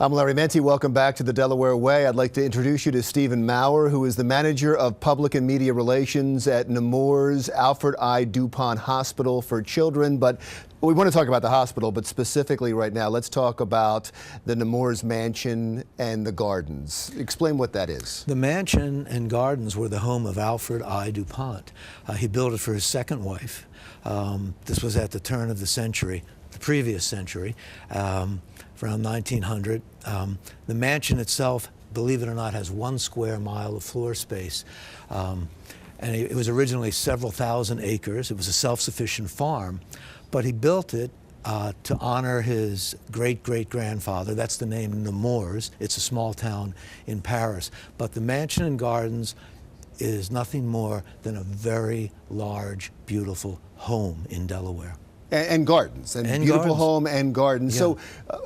I'm Larry Menti. Welcome back to the Delaware Way. I'd like to introduce you to Steve Maurer, who is the manager of public and media relations at Nemours Alfred I. DuPont Hospital for Children. But we want to talk about the hospital, but specifically right now, let's talk about the Nemours Mansion and the gardens. Explain what that is. The mansion and gardens were the home of Alfred I. DuPont. He built it for his second wife. This was at the turn of the century, the previous century, around 1900. The mansion itself, believe it or not, has 1 square mile of floor space. And it was originally several thousand acres. It was a self-sufficient farm, but he built it to honor his great-great-grandfather. That's the name Nemours. It's a small town in Paris. But the mansion and gardens is nothing more than a very large, beautiful home in Delaware. And gardens, and beautiful gardens. Home and gardens. Yeah. So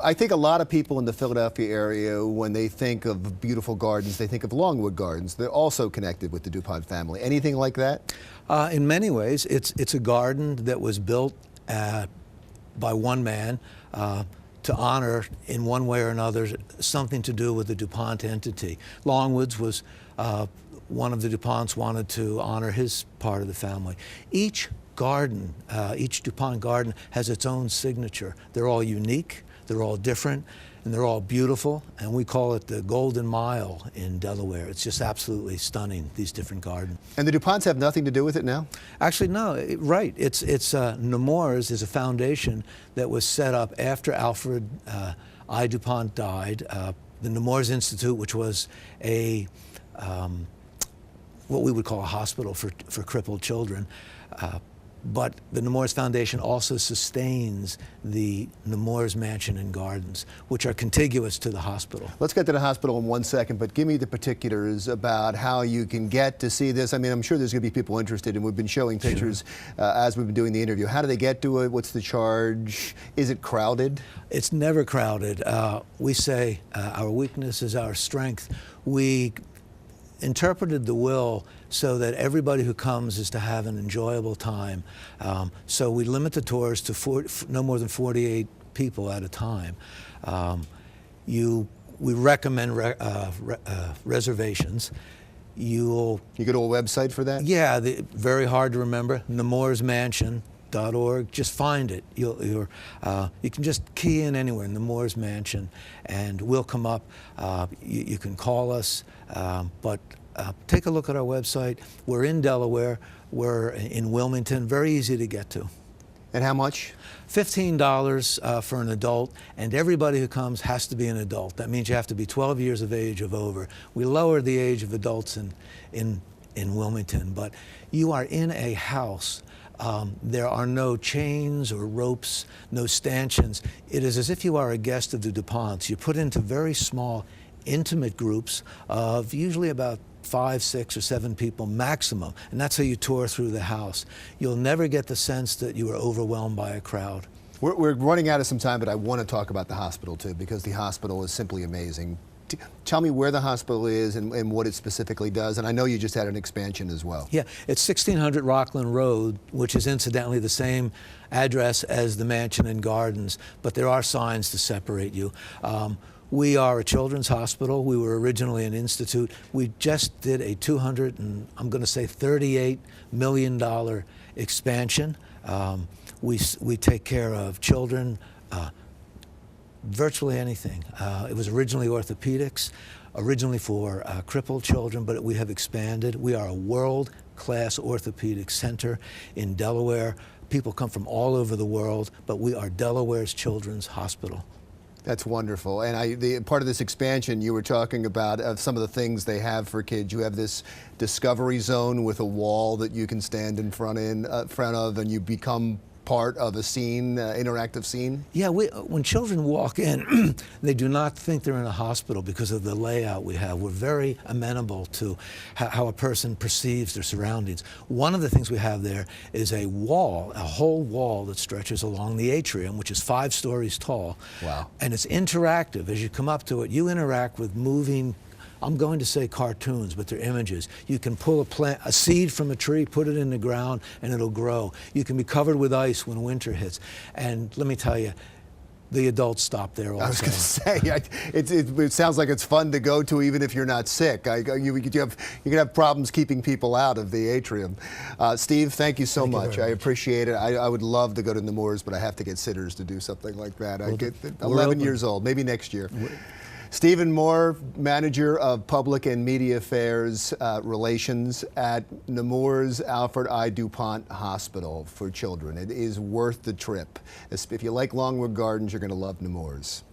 I think a lot of people in the Philadelphia area, when they think of beautiful gardens, they think of Longwood Gardens. They're also connected with the DuPont family. Anything like that? In many ways, it's a garden that was built by one man to honor, in one way or another, something to do with the DuPont entity. Longwoods was one of the DuPonts wanted to honor his part of the family. Each garden, each DuPont garden has its own signature. They're all unique, they're all different, and they're all beautiful, and we call it the Golden Mile in Delaware. It's just absolutely stunning, these different gardens. And the DuPonts have nothing to do with it now? Actually, no, right. It's Nemours is a foundation that was set up after Alfred I. DuPont died. The Nemours Institute, which was a what we would call a hospital for crippled children. But the Nemours Foundation also sustains the Nemours Mansion and Gardens, which are contiguous to the hospital. Let's get to the hospital in 1 second, but give me the particulars about how you can get to see this. I mean, I'm sure there's going to be people interested, and we've been showing pictures as we've been doing the interview. How do they get to it? What's the charge? Is it crowded? It's never crowded. We say our weakness is our strength. We interpreted the will so that everybody who comes is to have an enjoyable time. So we limit the tours to no more than 48 people at a time. We recommend reservations. You go to a website for that? Yeah, very hard to remember, nemoursmansion.org. Just find it. You can just key in anywhere, Nemours Mansion, and we'll come up. You can call us, but take a look at our website. We're in Delaware. We're in Wilmington. Very easy to get to. And how much? $15 for an adult, and everybody who comes has to be an adult. That means you have to be 12 years of age or over. We lowered the age of adults in Wilmington, but you are in a house. There are no chains or ropes, no stanchions. It is as if you are a guest of the DuPonts. You're put into very small, intimate groups of usually about 5, 6, or 7 people maximum, and that's how you tour through the house. You'll never get the sense that you are overwhelmed by a crowd. We're running out of some time, but I want to talk about the hospital too, because the hospital is simply amazing. Tell me where the hospital is and what it specifically does, and I know you just had an expansion as well. Yeah, it's 1600 Rockland Road, which is incidentally the same address as the Mansion and Gardens, but there are signs to separate you. We are a children's hospital. We were originally an institute. We just did a $38 million expansion. We take care of children, virtually anything. It was originally orthopedics, originally for crippled children, but we have expanded. We are a world-class orthopedic center in Delaware. People come from all over the world, but we are Delaware's children's hospital. That's wonderful. And part of this expansion, you were talking about some of the things they have for kids. You have this discovery zone with a wall that you can stand in front of, and you become part of a scene, interactive scene? Yeah, when children walk in, they do not think they're in a hospital because of the layout we have. We're very amenable to how a person perceives their surroundings. One of the things we have there is a wall, a whole wall that stretches along the atrium, which is 5 stories tall. Wow. And it's interactive. As you come up to it, you interact with moving, I'm going to say cartoons, but they're images. You can pull a seed from a tree, put it in the ground, and it'll grow. You can be covered with ice when winter hits. And let me tell you, the adults stop there also. I was going to say, it sounds like it's fun to go to even if you're not sick. You can have problems keeping people out of the atrium. Steve, thank you so much. I appreciate it. I would love to go to Nemours, but I have to get sitters to do something like that. I get 11 years old, maybe next year. Stephen Maurer, Manager of Public and Media Affairs Relations at Nemours Alfred I. DuPont Hospital for Children. It is worth the trip. If you like Longwood Gardens, you're going to love Nemours.